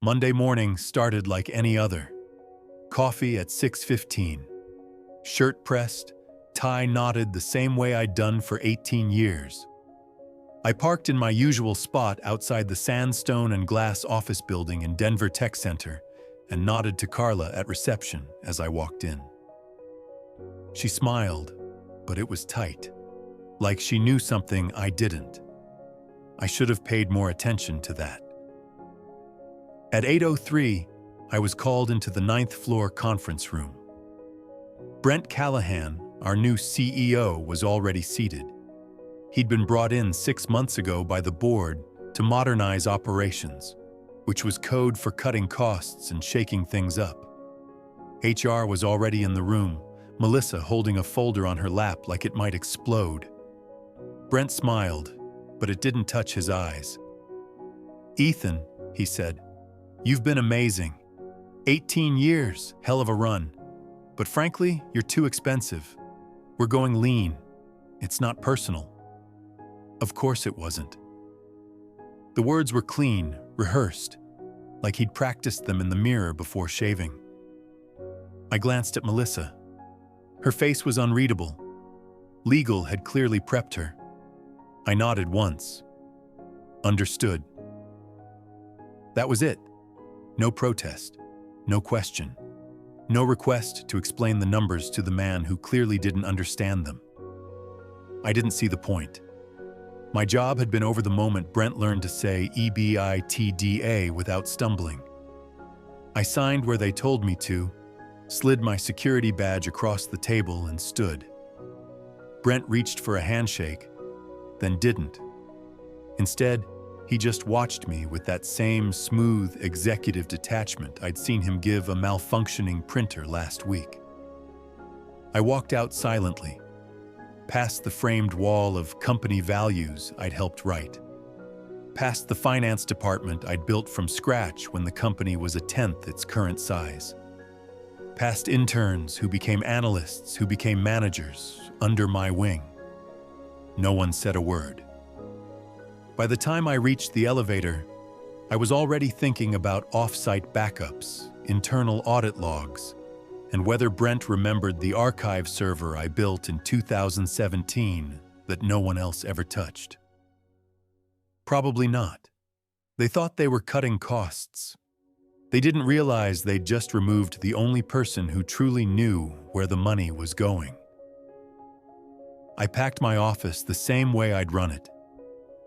Monday morning started like any other. Coffee at 6:15. Shirt pressed, tie knotted the same way I'd done for 18 years. I parked in my usual spot outside the sandstone and glass office building in Denver Tech Center and nodded to Carla at reception as I walked in. She smiled, but it was tight, like she knew something I didn't. I should have paid more attention to that. At 8:03, I was called into the 9th floor conference room. Brent Callahan, our new CEO, was already seated. He'd been brought in 6 months ago by the board to modernize operations, which was code for cutting costs and shaking things up. HR was already in the room, Melissa holding a folder on her lap like it might explode. Brent smiled, but it didn't touch his eyes. "Ethan," he said, "you've been amazing. 18 years, hell of a run. But frankly, you're too expensive. We're going lean. It's not personal." Of course it wasn't. The words were clean, rehearsed, like he'd practiced them in the mirror before shaving. I glanced at Melissa. Her face was unreadable. Legal had clearly prepped her. I nodded once. Understood. That was it. No protest, no question, no request to explain the numbers to the man who clearly didn't understand them. I didn't see the point. My job had been over the moment Brent learned to say EBITDA without stumbling. I signed where they told me to, slid my security badge across the table and stood. Brent reached for a handshake, then didn't. Instead, he just watched me with that same smooth executive detachment I'd seen him give a malfunctioning printer last week. I walked out silently, past the framed wall of company values I'd helped write, past the finance department I'd built from scratch when the company was 1/10 its current size, past interns who became analysts who became managers under my wing. No one said a word. By the time I reached the elevator, I was already thinking about off-site backups, internal audit logs, and whether Brent remembered the archive server I built in 2017 that no one else ever touched. Probably not. They thought they were cutting costs. They didn't realize they'd just removed the only person who truly knew where the money was going. I packed my office the same way I'd run it.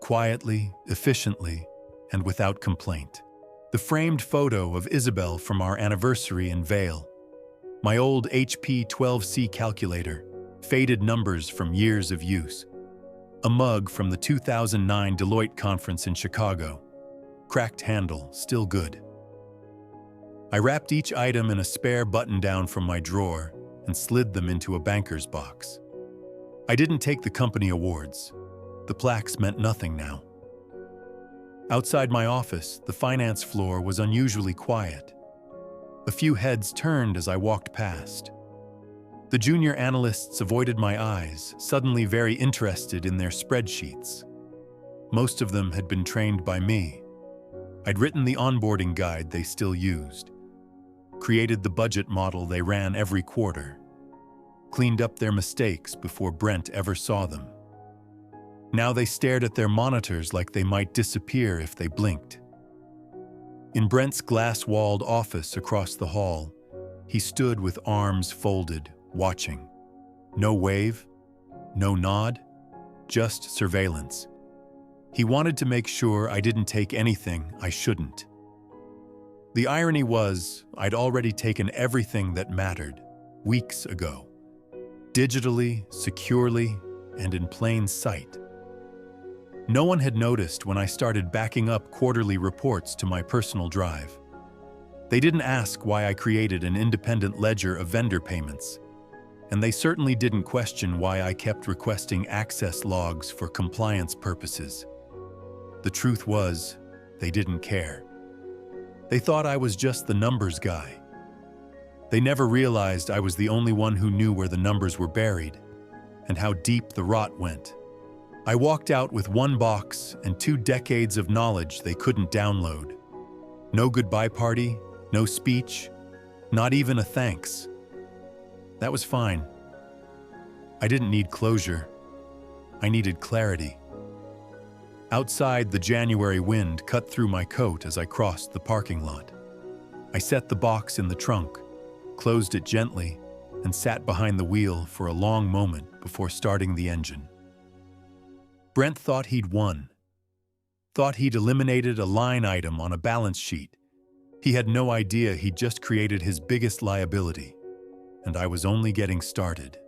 Quietly, efficiently, and without complaint. The framed photo of Isabel from our anniversary in Vail. My old HP 12C calculator, faded numbers from years of use. A mug from the 2009 Deloitte conference in Chicago. Cracked handle, still good. I wrapped each item in a spare button-down from my drawer and slid them into a banker's box. I didn't take the company awards. The plaques meant nothing now. Outside my office, the finance floor was unusually quiet. A few heads turned as I walked past. The junior analysts avoided my eyes, suddenly very interested in their spreadsheets. Most of them had been trained by me. I'd written the onboarding guide they still used, created the budget model they ran every quarter, cleaned up their mistakes before Brent ever saw them. Now they stared at their monitors like they might disappear if they blinked. In Brent's glass-walled office across the hall, he stood with arms folded, watching. No wave, no nod, just surveillance. He wanted to make sure I didn't take anything I shouldn't. The irony was, I'd already taken everything that mattered, weeks ago. Digitally, securely, and in plain sight. No one had noticed when I started backing up quarterly reports to my personal drive. They didn't ask why I created an independent ledger of vendor payments, and they certainly didn't question why I kept requesting access logs for compliance purposes. The truth was, they didn't care. They thought I was just the numbers guy. They never realized I was the only one who knew where the numbers were buried and how deep the rot went. I walked out with one box and 2 decades of knowledge they couldn't download. No goodbye party, no speech, not even a thanks. That was fine. I didn't need closure. I needed clarity. Outside, the January wind cut through my coat as I crossed the parking lot. I set the box in the trunk, closed it gently, and sat behind the wheel for a long moment before starting the engine. Brent thought he'd won. Thought he'd eliminated a line item on a balance sheet. He had no idea he'd just created his biggest liability, and I was only getting started.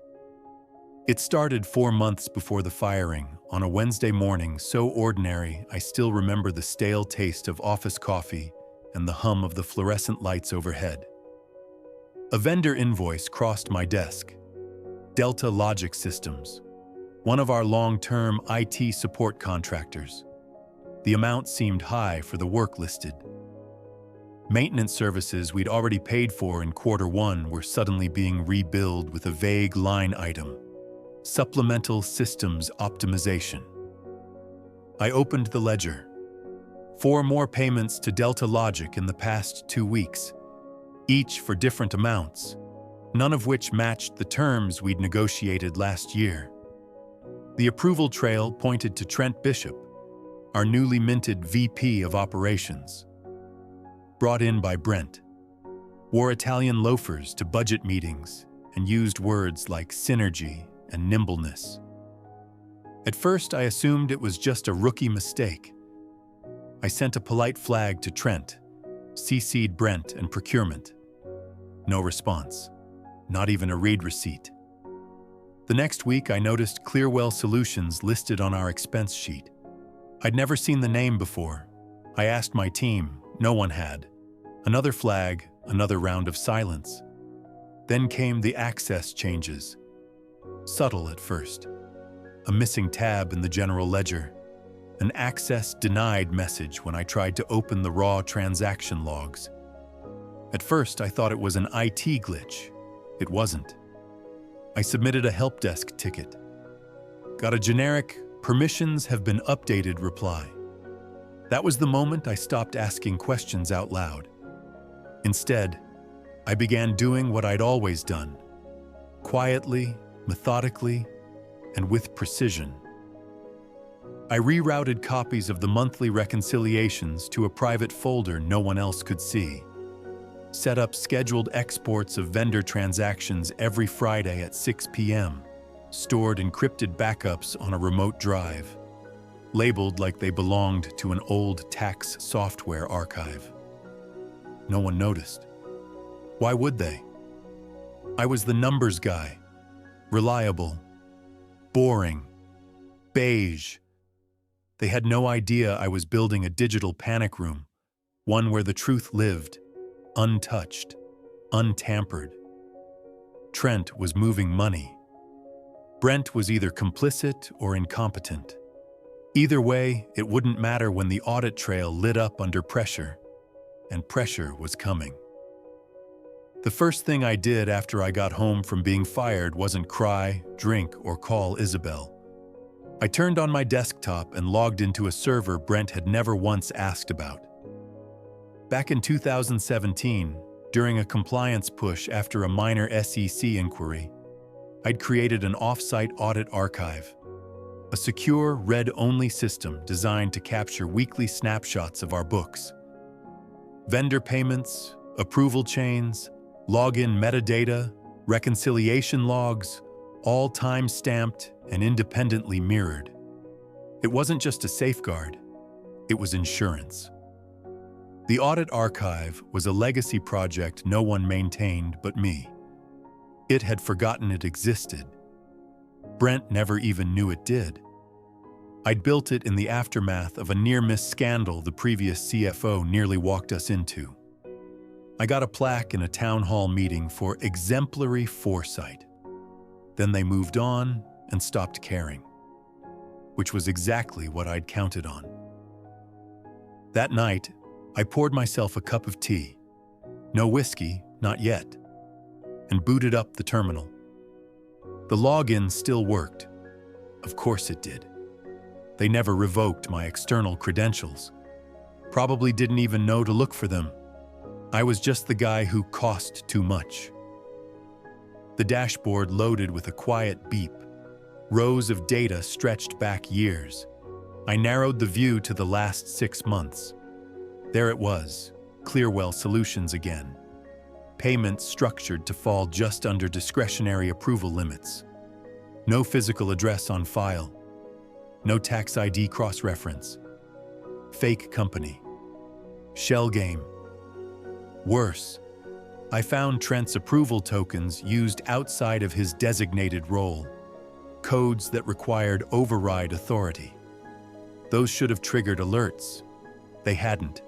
It started 4 months before the firing, on a Wednesday morning so ordinary I still remember the stale taste of office coffee and the hum of the fluorescent lights overhead. A vendor invoice crossed my desk. Delta Logic Systems, one of our long-term IT support contractors. The amount seemed high for the work listed. Maintenance services we'd already paid for in Q1 were suddenly being rebilled with a vague line item: supplemental systems optimization. I opened the ledger. 4 more payments to Delta Logic in the past 2 weeks, each for different amounts, none of which matched the terms we'd negotiated last year. The approval trail pointed to Trent Bishop, our newly minted VP of Operations. Brought in by Brent, wore Italian loafers to budget meetings and used words like synergy and nimbleness. At first, I assumed it was just a rookie mistake. I sent a polite flag to Trent, CC'd Brent and procurement. No response, not even a read receipt. The next week, I noticed Clearwell Solutions listed on our expense sheet. I'd never seen the name before. I asked my team, no one had. Another flag, another round of silence. Then came the access changes. Subtle at first. A missing tab in the general ledger. An access denied message when I tried to open the raw transaction logs. At first, I thought it was an IT glitch. It wasn't. I submitted a help desk ticket. Got a generic, "Permissions have been updated" reply. That was the moment I stopped asking questions out loud. Instead, I began doing what I'd always done. Quietly, methodically, and with precision. I rerouted copies of the monthly reconciliations to a private folder no one else could see. Set up scheduled exports of vendor transactions every Friday at 6 p.m., stored encrypted backups on a remote drive, labeled like they belonged to an old tax software archive. No one noticed. Why would they? I was the numbers guy. Reliable, boring, beige. They had no idea I was building a digital panic room, one where the truth lived, untouched, untampered. Trent was moving money. Brent was either complicit or incompetent. Either way, it wouldn't matter when the audit trail lit up under pressure, and pressure was coming. The first thing I did after I got home from being fired wasn't cry, drink, or call Isabel. I turned on my desktop and logged into a server Brent had never once asked about. Back in 2017, during a compliance push after a minor SEC inquiry, I'd created an off-site audit archive, a secure, read-only system designed to capture weekly snapshots of our books. Vendor payments, approval chains, login metadata, reconciliation logs, all time-stamped and independently mirrored. It wasn't just a safeguard, it was insurance. The audit archive was a legacy project no one maintained but me. It had forgotten it existed. Brent never even knew it did. I'd built it in the aftermath of a near-miss scandal the previous CFO nearly walked us into. I got a plaque in a town hall meeting for exemplary foresight. Then they moved on and stopped caring, which was exactly what I'd counted on. That night, I poured myself a cup of tea, no whiskey, not yet, and booted up the terminal. The login still worked. Of course it did. They never revoked my external credentials. Probably didn't even know to look for them. I was just the guy who cost too much. The dashboard loaded with a quiet beep. Rows of data stretched back years. I narrowed the view to the last 6 months. There it was, Clearwell Solutions again. Payments structured to fall just under discretionary approval limits. No physical address on file. No tax ID cross-reference. Fake company. Shell game. Worse, I found Trent's approval tokens used outside of his designated role. Codes that required override authority. Those should have triggered alerts. They hadn't,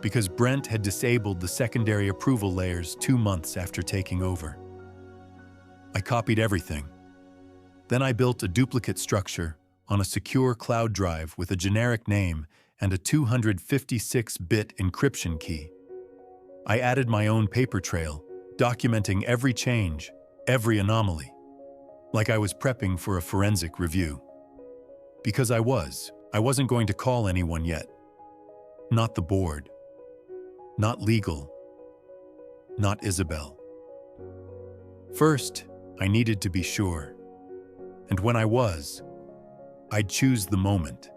because Brent had disabled the secondary approval layers 2 months after taking over. I copied everything. Then I built a duplicate structure on a secure cloud drive with a generic name and a 256-bit encryption key. I added my own paper trail, documenting every change, every anomaly, like I was prepping for a forensic review. Because I wasn't going to call anyone yet. Not the board. Not legal. Not Isabel. First, I needed to be sure. And when I was, I'd choose the moment.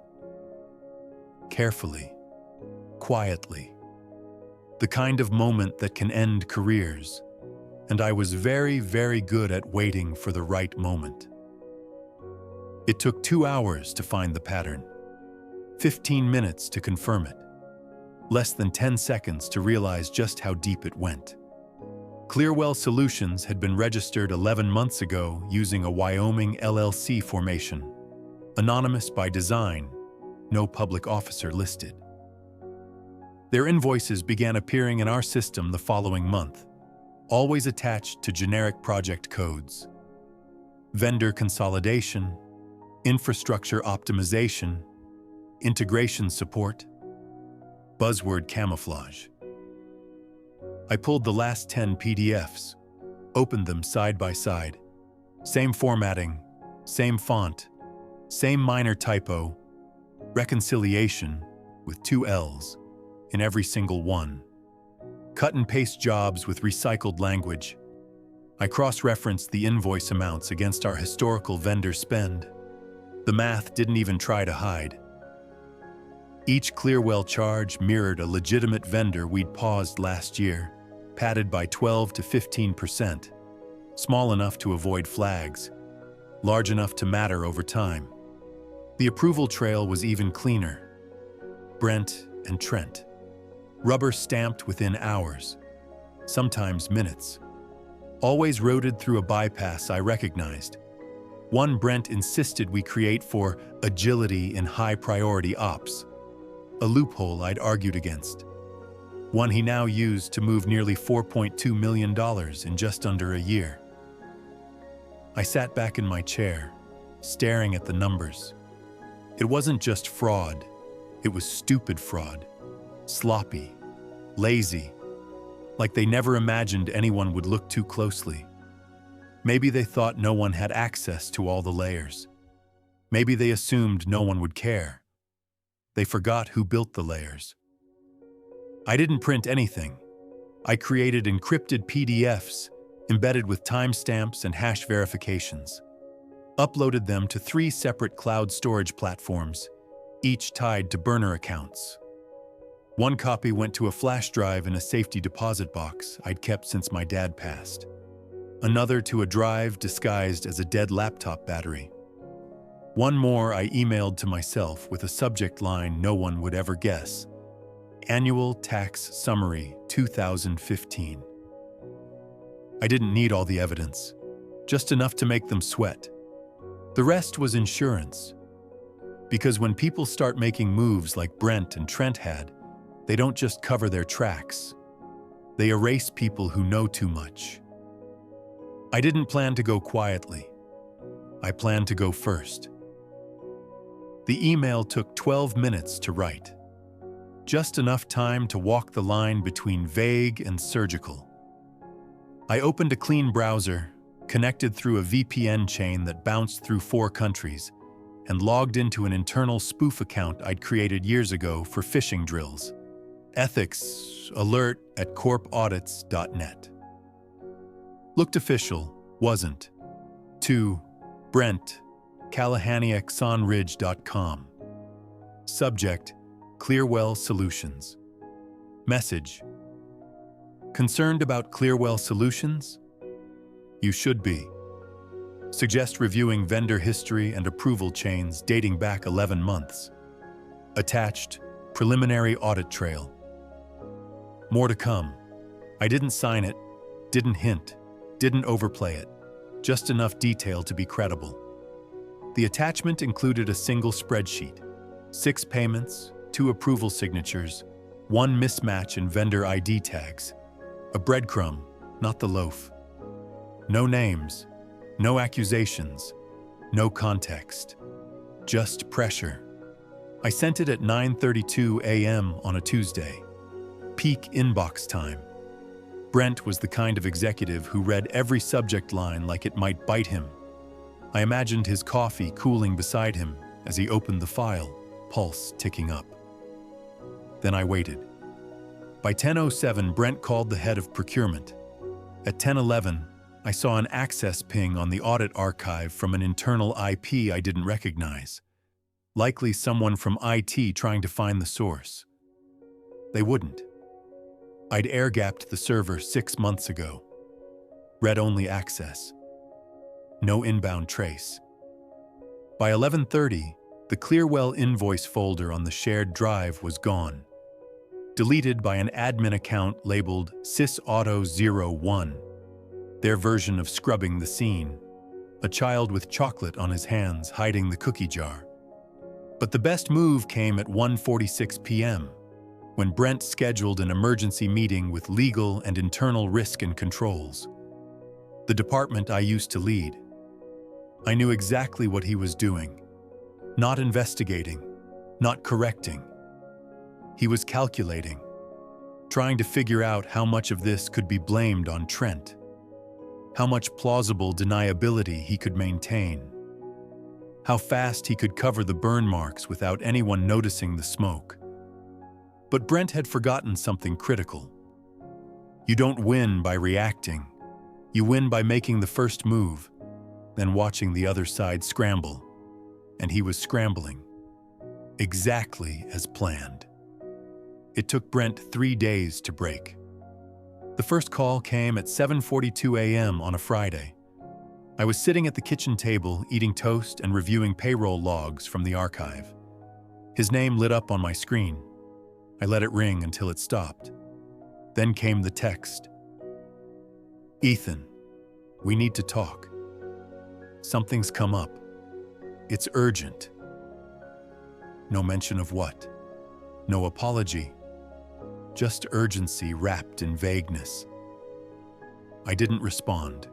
Carefully. Quietly. The kind of moment that can end careers. And I was very, very good at waiting for the right moment. It took 2 hours to find the pattern. 15 minutes to confirm it. Less than 10 seconds to realize just how deep it went. Clearwell Solutions had been registered 11 months ago using a Wyoming LLC formation. Anonymous by design, no public officer listed. Their invoices began appearing in our system the following month, always attached to generic project codes. Vendor consolidation, infrastructure optimization, integration support, buzzword camouflage. I pulled the last 10 PDFs, opened them side by side. Same formatting, same font, same minor typo, reconciliation with 2 L's in every single one. Cut and paste jobs with recycled language. I cross-referenced the invoice amounts against our historical vendor spend. The math didn't even try to hide. Each Clearwell charge mirrored a legitimate vendor we'd paused last year, padded by 12 to 15%, small enough to avoid flags, large enough to matter over time. The approval trail was even cleaner. Brent and Trent. Rubber stamped within hours, sometimes minutes. Always routed through a bypass I recognized. One Brent insisted we create for agility in high-priority ops, a loophole I'd argued against. One he now used to move nearly $4.2 million in just under a year. I sat back in my chair, staring at the numbers. It wasn't just fraud, it was stupid fraud. Sloppy, lazy, like they never imagined anyone would look too closely. Maybe they thought no one had access to all the layers. Maybe they assumed no one would care. They forgot who built the layers. I didn't print anything. I created encrypted PDFs embedded with timestamps and hash verifications. Uploaded them to 3 separate cloud storage platforms, each tied to burner accounts. One copy went to a flash drive in a safety deposit box I'd kept since my dad passed. Another to a drive disguised as a dead laptop battery. One more I emailed to myself with a subject line no one would ever guess. Annual Tax Summary 2015. I didn't need all the evidence, just enough to make them sweat. The rest was insurance. Because when people start making moves like Brent and Trent had, they don't just cover their tracks. They erase people who know too much. I didn't plan to go quietly. I planned to go first. The email took 12 minutes to write. Just enough time to walk the line between vague and surgical. I opened a clean browser, connected through a VPN chain that bounced through 4 countries, and logged into an internal spoof account I'd created years ago for phishing drills. Ethics alert at corpaudits.net. Looked official, wasn't. To Brent Callahan exonridge.com. Subject: Clearwell Solutions. Message: concerned about Clearwell Solutions? You should be. Suggest reviewing vendor history and approval chains dating back 11 months. Attached: preliminary audit trail. More to come. I didn't sign it, didn't hint, didn't overplay it. Just enough detail to be credible. The attachment included a single spreadsheet, 6 payments, 2 approval signatures, 1 mismatch in vendor ID tags. A breadcrumb, not the loaf. No names, no accusations, no context. Just pressure. I sent it at 9:32 a.m. on a Tuesday. Peak inbox time. Brent was the kind of executive who read every subject line like it might bite him. I imagined his coffee cooling beside him as he opened the file, pulse ticking up. Then I waited. By 10:07, Brent called the head of procurement. At 10:11, I saw an access ping on the audit archive from an internal IP I didn't recognize. Likely someone from IT trying to find the source. They wouldn't. I'd air-gapped the server 6 months ago. Read-only access. No inbound trace. By 11:30, the Clearwell invoice folder on the shared drive was gone. Deleted by an admin account labeled sysauto01. Their version of scrubbing the scene. A child with chocolate on his hands hiding the cookie jar. But the best move came at 1:46 p.m., when Brent scheduled an emergency meeting with legal and internal risk and controls. The department I used to lead. I knew exactly what he was doing. Not investigating, not correcting. He was calculating, trying to figure out how much of this could be blamed on Trent. How much plausible deniability he could maintain. How fast he could cover the burn marks without anyone noticing the smoke. But Brent had forgotten something critical. You don't win by reacting. You win by making the first move, then watching the other side scramble. And he was scrambling. Exactly as planned. It took Brent 3 days to break. The first call came at 7:42 a.m. on a Friday. I was sitting at the kitchen table eating toast and reviewing payroll logs from the archive. His name lit up on my screen. I let it ring until it stopped. Then came the text. Ethan, we need to talk. Something's come up. It's urgent. No mention of what. No apology. Just urgency wrapped in vagueness. I didn't respond.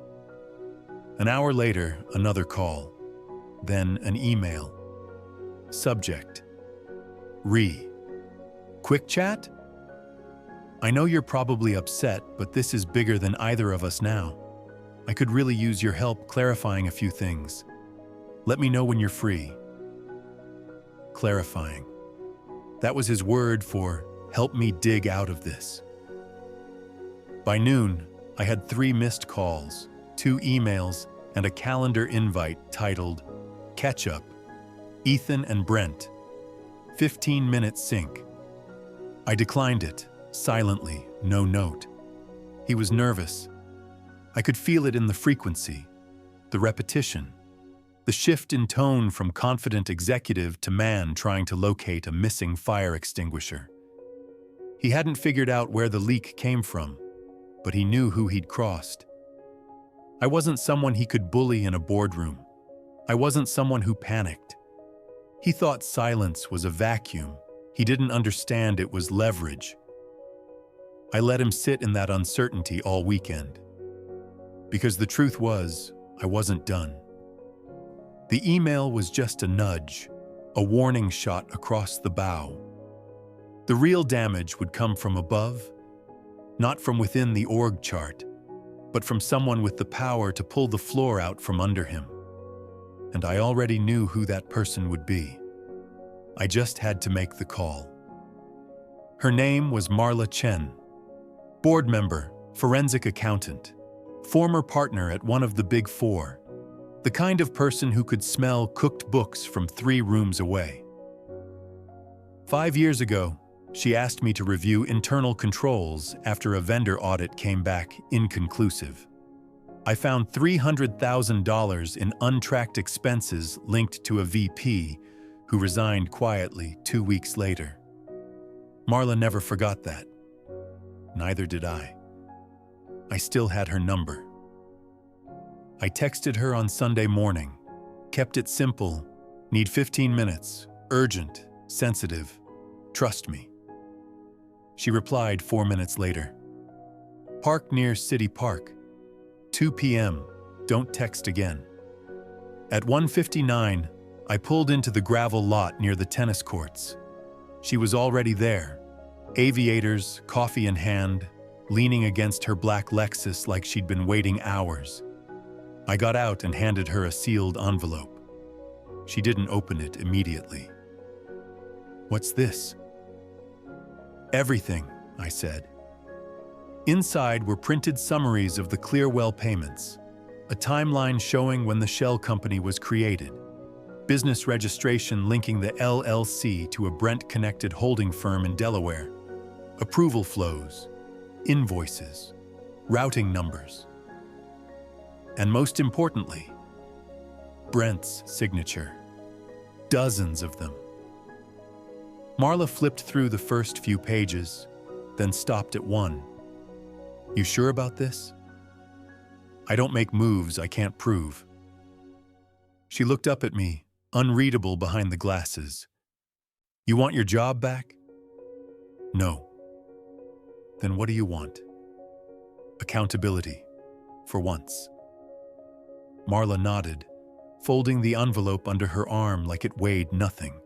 An hour later, another call. Then an email. Subject: Quick chat? I know you're probably upset, but this is bigger than either of us now. I could really use your help clarifying a few things. Let me know when you're free. Clarifying. That was his word for help me dig out of this. By noon, I had 3 missed calls, 2 emails, and a calendar invite titled Catch Up, Ethan and Brent, 15-minute sync. I declined it, silently, no note. He was nervous. I could feel it in the frequency, the repetition, the shift in tone from confident executive to man trying to locate a missing fire extinguisher. He hadn't figured out where the leak came from, but he knew who he'd crossed. I wasn't someone he could bully in a boardroom. I wasn't someone who panicked. He thought silence was a vacuum. He didn't understand it was leverage. I let him sit in that uncertainty all weekend. Because the truth was, I wasn't done. The email was just a nudge, a warning shot across the bow. The real damage would come from above, not from within the org chart, but from someone with the power to pull the floor out from under him. and I already knew who that person would be. I just had to make the call. Her name was Marla Chen, board member, forensic accountant, former partner at one of the Big Four, the kind of person who could smell cooked books from 3 rooms away. 5 years ago, she asked me to review internal controls after a vendor audit came back inconclusive. I found $300,000 in untracked expenses linked to a VP who resigned quietly 2 weeks later. Marla never forgot that. Neither did I. I still had her number. I texted her on Sunday morning, kept it simple, need 15 minutes, urgent, sensitive, trust me. She replied 4 minutes later. Park near City Park. 2 p.m. Don't text again. At 1:59, I pulled into the gravel lot near the tennis courts. She was already there, aviators, coffee in hand, leaning against her black Lexus like she'd been waiting hours. I got out and handed her a sealed envelope. She didn't open it immediately. What's this? Everything, I said. Inside were printed summaries of the Clearwell payments, a timeline showing when the shell company was created, business registration linking the LLC to a Brent-connected holding firm in Delaware, approval flows, invoices, routing numbers, and most importantly, Brent's signature. Dozens of them. Marla flipped through the first few pages, then stopped at one. You sure about this? I don't make moves I can't prove. She looked up at me, unreadable behind the glasses. You want your job back? No. Then what do you want? Accountability, for once. Marla nodded, folding the envelope under her arm like it weighed nothing.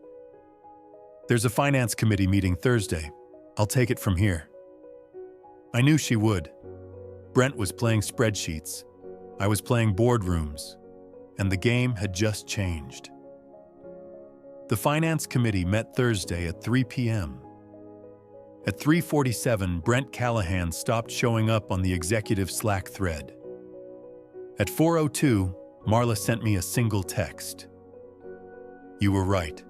There's a finance committee meeting Thursday. I'll take it from here. I knew she would. Brent was playing spreadsheets. I was playing boardrooms, and the game had just changed. The finance committee met Thursday at 3 p.m. At 3:47, Brent Callahan stopped showing up on the executive Slack thread. At 4:02, Marla sent me a single text. You were right.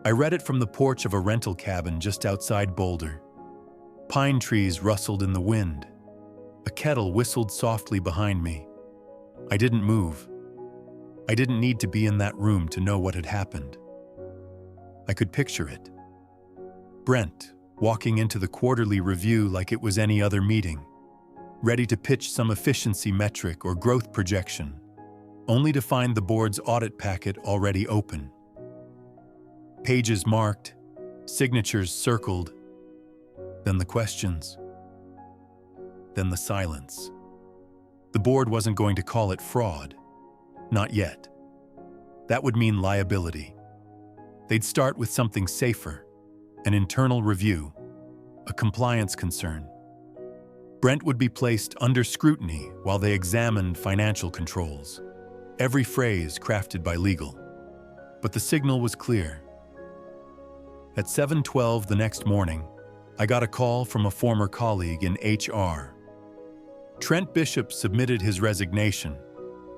I read it from the porch of a rental cabin just outside Boulder. Pine trees rustled in the wind. A kettle whistled softly behind me. I didn't move. I didn't need to be in that room to know what had happened. I could picture it. Brent, walking into the quarterly review like it was any other meeting, ready to pitch some efficiency metric or growth projection, only to find the board's audit packet already open. Pages marked, signatures circled, then the questions, then the silence. The board wasn't going to call it fraud. Not yet. That would mean liability. They'd start with something safer, an internal review, a compliance concern. Brent would be placed under scrutiny while they examined financial controls, every phrase crafted by legal. But the signal was clear. At 7:12 the next morning, I got a call from a former colleague in HR. Trent Bishop submitted his resignation,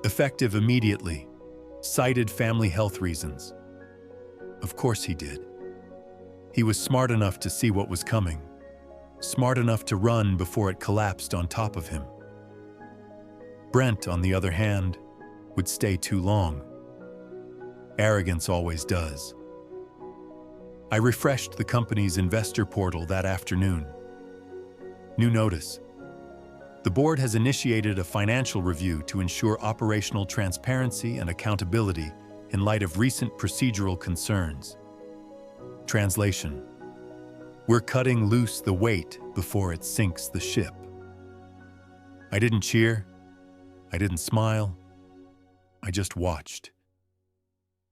effective immediately, cited family health reasons. Of course he did. He was smart enough to see what was coming, smart enough to run before it collapsed on top of him. Brent, on the other hand, would stay too long. Arrogance always does. I refreshed the company's investor portal that afternoon. New notice. The board has initiated a financial review to ensure operational transparency and accountability in light of recent procedural concerns. Translation: we're cutting loose the weight before it sinks the ship. I didn't cheer. I didn't smile. I just watched.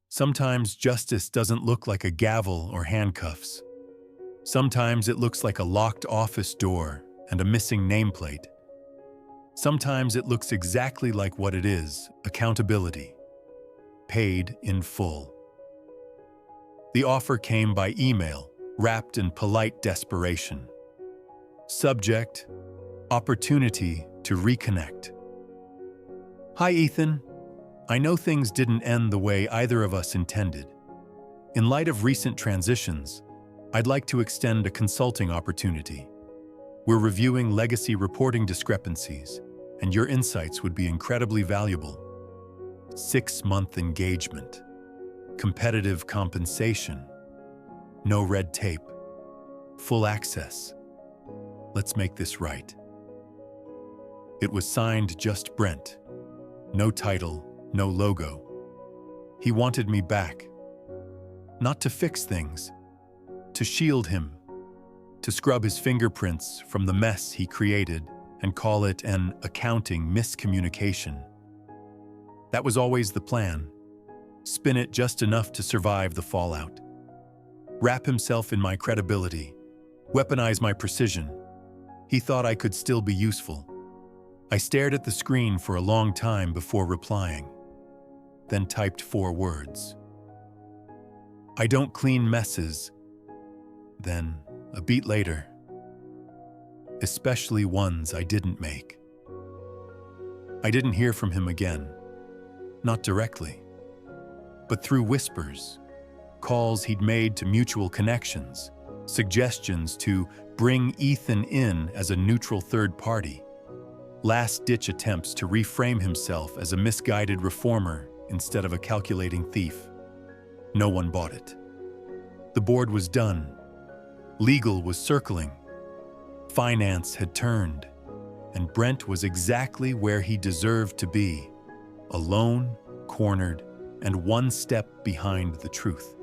Sometimes justice doesn't look like a gavel or handcuffs. Sometimes it looks like a locked office door and a missing nameplate. Sometimes it looks exactly like what it is: accountability. paid in full. The offer came by email, wrapped in polite desperation. Subject: opportunity to reconnect. Hi, Ethan. I know things didn't end the way either of us intended. In light of recent transitions, I'd like to extend a consulting opportunity. We're reviewing legacy reporting discrepancies, and your insights would be incredibly valuable. 6-month engagement, competitive compensation, no red tape, full access. Let's make this right. It was signed just Brent. No title, no logo. He wanted me back. Not to fix things, to shield him, to scrub his fingerprints from the mess he created and call it an accounting miscommunication. That was always the plan. Spin it just enough to survive the fallout. Wrap himself in my credibility, weaponize my precision. He thought I could still be useful. I stared at the screen for a long time before replying, then typed 4 words. I don't clean messes. Then, a beat later, especially ones I didn't make. I didn't hear from him again, not directly, but through whispers, calls he'd made to mutual connections, suggestions to bring Ethan in as a neutral third party, last-ditch attempts to reframe himself as a misguided reformer instead of a calculating thief. No one bought it. The board was done. Legal was circling. Finance had turned. And Brent was exactly where he deserved to be, alone, cornered, and one step behind the truth.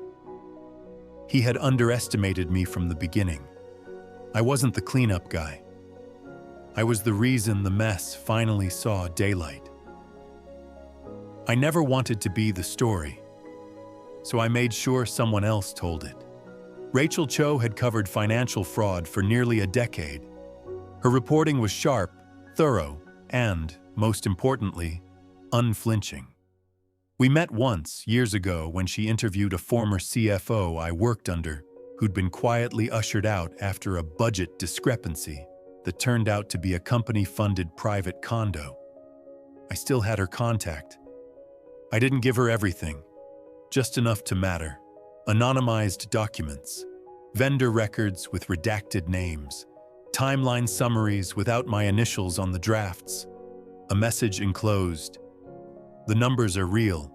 He had underestimated me from the beginning. I wasn't the cleanup guy. I was the reason the mess finally saw daylight. I never wanted to be the story, so I made sure someone else told it. Rachel Cho had covered financial fraud for nearly a decade. Her reporting was sharp, thorough, and, most importantly, unflinching. We met once, years ago, when she interviewed a former CFO I worked under who'd been quietly ushered out after a budget discrepancy that turned out to be a company-funded private condo. I still had her contact. I didn't give her everything, just enough to matter. Anonymized documents, vendor records with redacted names, timeline summaries without my initials on the drafts, a message enclosed. The numbers are real.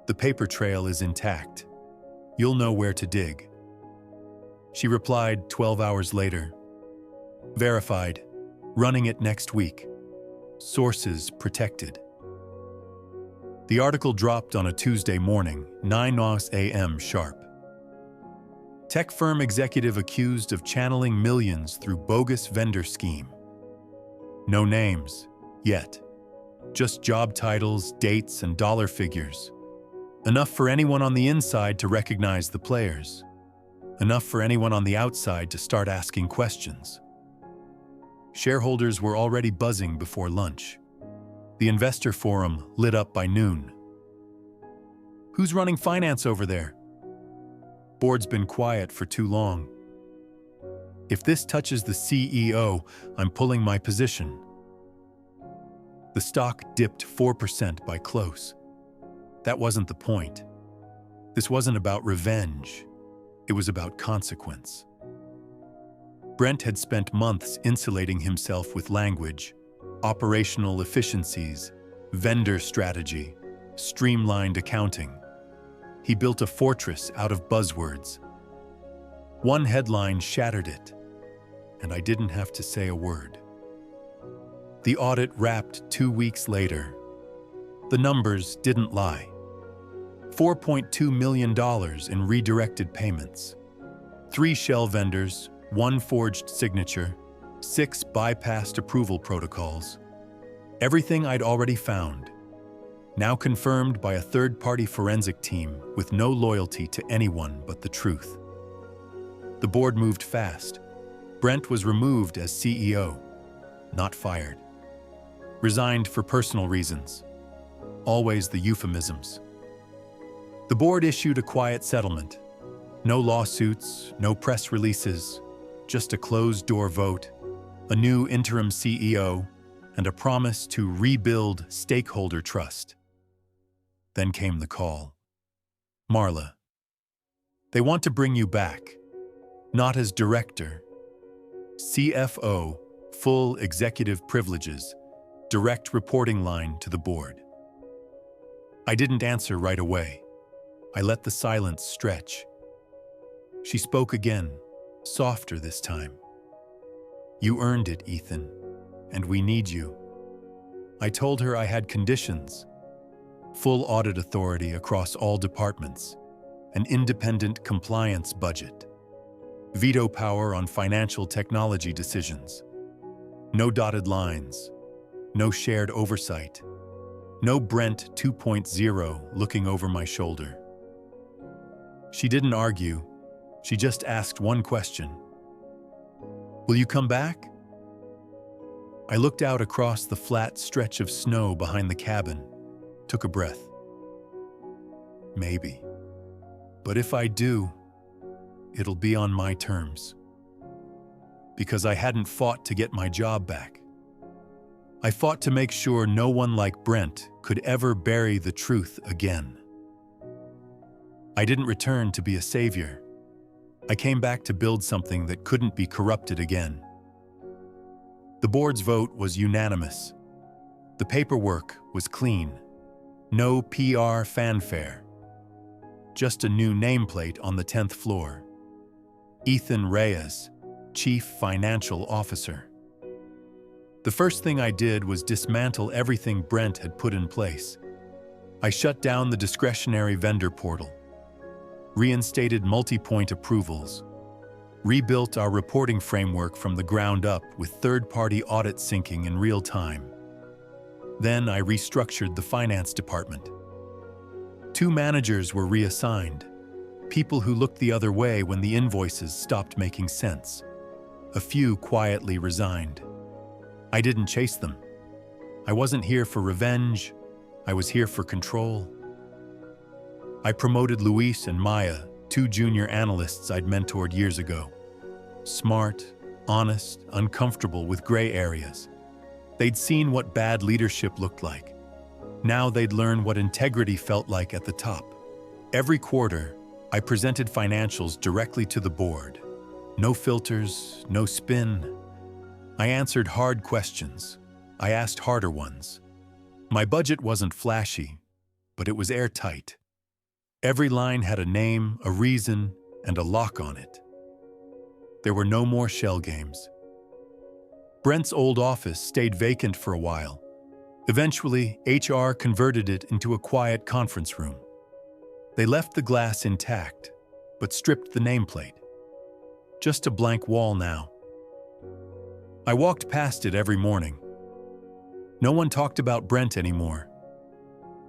The paper trail is intact. You'll know where to dig. She replied 12 hours later. Verified. Running it next week. Sources protected. The article dropped on a Tuesday morning, 9 a.m. sharp. Tech firm executive accused of channeling millions through bogus vendor scheme. No names, yet. Just job titles, dates, and dollar figures. Enough for anyone on the inside to recognize the players. Enough for anyone on the outside to start asking questions. Shareholders were already buzzing before lunch. The investor forum lit up by noon. Who's running finance over there? Board's been quiet for too long. If this touches the CEO, I'm pulling my position. The stock dipped 4% by close. That wasn't the point. This wasn't about revenge. It was about consequence. Brent had spent months insulating himself with language, operational efficiencies, vendor strategy, streamlined accounting. He built a fortress out of buzzwords. One headline shattered it, and I didn't have to say a word. The audit wrapped 2 weeks later. The numbers didn't lie. $4.2 million in redirected payments. 3 shell vendors, 1 forged signature, 6 bypassed approval protocols. Everything I'd already found. Now confirmed by a third-party forensic team with no loyalty to anyone but the truth. The board moved fast. Brent was removed as CEO, not fired. Resigned for personal reasons. Always the euphemisms. The board issued a quiet settlement. No lawsuits, no press releases, just a closed-door vote, a new interim CEO, and a promise to rebuild stakeholder trust. Then came the call. Marla, they want to bring you back, not as director. CFO, full executive privileges, direct reporting line to the board. I didn't answer right away. I let the silence stretch. She spoke again, softer this time. You earned it, Ethan, and we need you. I told her I had conditions: full audit authority across all departments, an independent compliance budget, veto power on financial technology decisions, no dotted lines, no shared oversight, no Brent 2.0 looking over my shoulder. She didn't argue. She just asked one question. Will you come back? I looked out across the flat stretch of snow behind the cabin, took a breath. Maybe. But if I do, it'll be on my terms. Because I hadn't fought to get my job back. I fought to make sure no one like Brent could ever bury the truth again. I didn't return to be a savior. I came back to build something that couldn't be corrupted again. The board's vote was unanimous. The paperwork was clean. No PR fanfare. Just a new nameplate on the 10th floor. Ethan Reyes, Chief Financial Officer. The first thing I did was dismantle everything Brent had put in place. I shut down the discretionary vendor portal, reinstated multi-point approvals, rebuilt our reporting framework from the ground up with third-party audit syncing in real time. Then I restructured the finance department. 2 managers were reassigned, people who looked the other way when the invoices stopped making sense. A few quietly resigned. I didn't chase them. I wasn't here for revenge. I was here for control. I promoted Luis and Maya, 2 junior analysts I'd mentored years ago. Smart, honest, uncomfortable with gray areas. They'd seen what bad leadership looked like. Now they'd learn what integrity felt like at the top. Every quarter, I presented financials directly to the board. No filters, no spin. I answered hard questions. I asked harder ones. My budget wasn't flashy, but it was airtight. Every line had a name, a reason, and a lock on it. There were no more shell games. Brent's old office stayed vacant for a while. Eventually, HR converted it into a quiet conference room. They left the glass intact, but stripped the nameplate. Just a blank wall now. I walked past it every morning. No one talked about Brent anymore.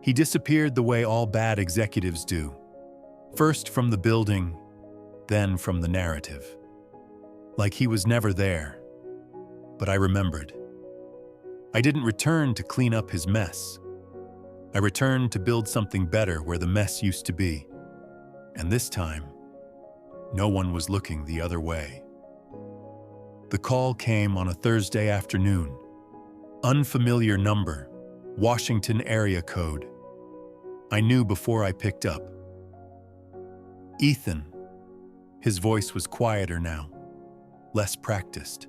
He disappeared the way all bad executives do. First from the building, then from the narrative. Like he was never there. But I remembered. I didn't return to clean up his mess. I returned to build something better where the mess used to be. And this time, no one was looking the other way. The call came on a Thursday afternoon. Unfamiliar number, Washington area code. I knew before I picked up. Ethan. His voice was quieter now, less practiced.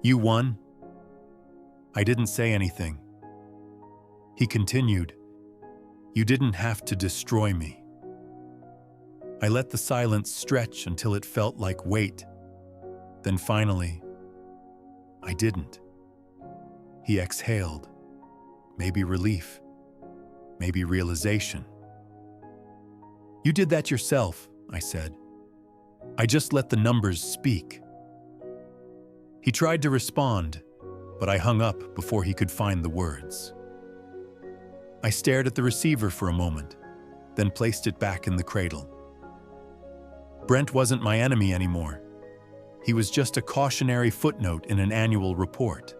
You won? I didn't say anything. He continued, you didn't have to destroy me. I let the silence stretch until it felt like weight. Then finally, I didn't. He exhaled. Maybe relief. Maybe realization. You did that yourself, I said. I just let the numbers speak. He tried to respond, but I hung up before he could find the words. I stared at the receiver for a moment, then placed it back in the cradle. Brent wasn't my enemy anymore. He was just a cautionary footnote in an annual report.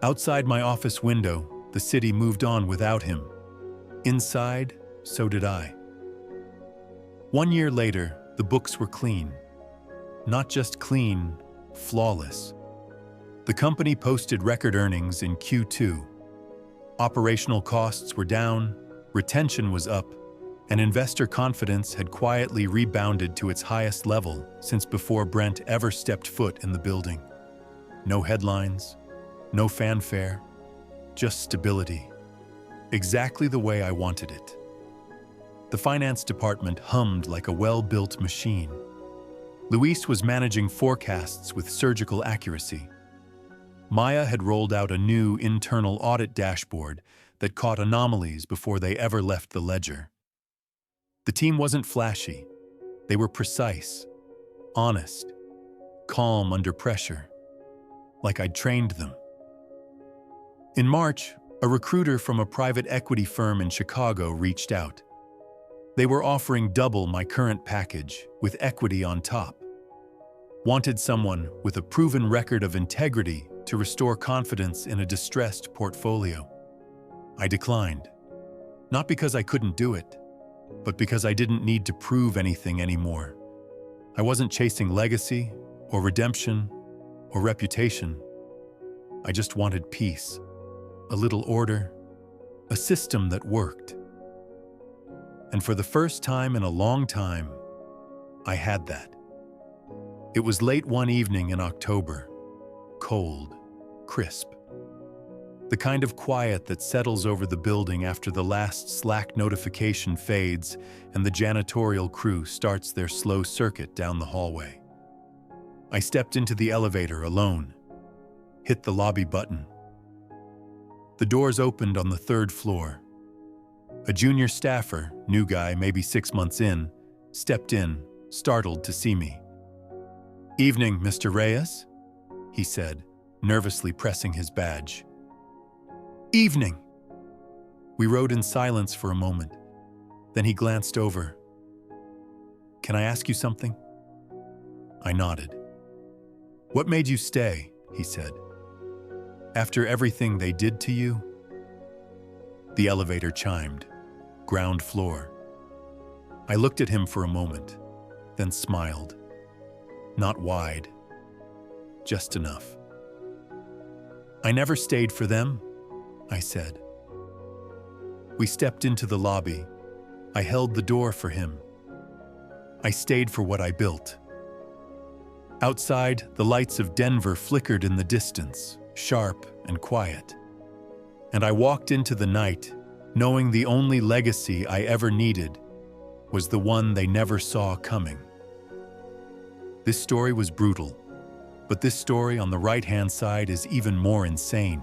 Outside my office window, the city moved on without him. Inside, so did I. 1 year later, the books were clean. Not just clean, flawless. The company posted record earnings in Q2. Operational costs were down, retention was up, and investor confidence had quietly rebounded to its highest level since before Brent ever stepped foot in the building. No headlines, no fanfare, just stability. Exactly the way I wanted it. The finance department hummed like a well-built machine. Luis was managing forecasts with surgical accuracy. Maya had rolled out a new internal audit dashboard that caught anomalies before they ever left the ledger. The team wasn't flashy. They were precise, honest, calm under pressure, like I'd trained them. In March, a recruiter from a private equity firm in Chicago reached out. They were offering double my current package with equity on top. Wanted someone with a proven record of integrity to restore confidence in a distressed portfolio. I declined, not because I couldn't do it, but because I didn't need to prove anything anymore. I wasn't chasing legacy or redemption or reputation. I just wanted peace, a little order, a system that worked. And for the first time in a long time, I had that. It was late one evening in October, cold, crisp. The kind of quiet that settles over the building after the last Slack notification fades and the janitorial crew starts their slow circuit down the hallway. I stepped into the elevator alone, hit the lobby button. The doors opened on the third floor. A junior staffer, new guy, maybe 6 months in, stepped in, startled to see me. "Evening, Mr. Reyes," he said, nervously pressing his badge. "Evening." We rode in silence for a moment. Then he glanced over. "Can I ask you something?" I nodded. "What made you stay?" he said. "After everything they did to you?" The elevator chimed. Ground floor. I looked at him for a moment, then smiled. Not wide, just enough. "I never stayed for them," I said. We stepped into the lobby. I held the door for him. I stayed for what I built. Outside, the lights of Denver flickered in the distance, sharp and quiet. And I walked into the night, knowing the only legacy I ever needed was the one they never saw coming. This story was brutal, but this story on the right-hand side is even more insane.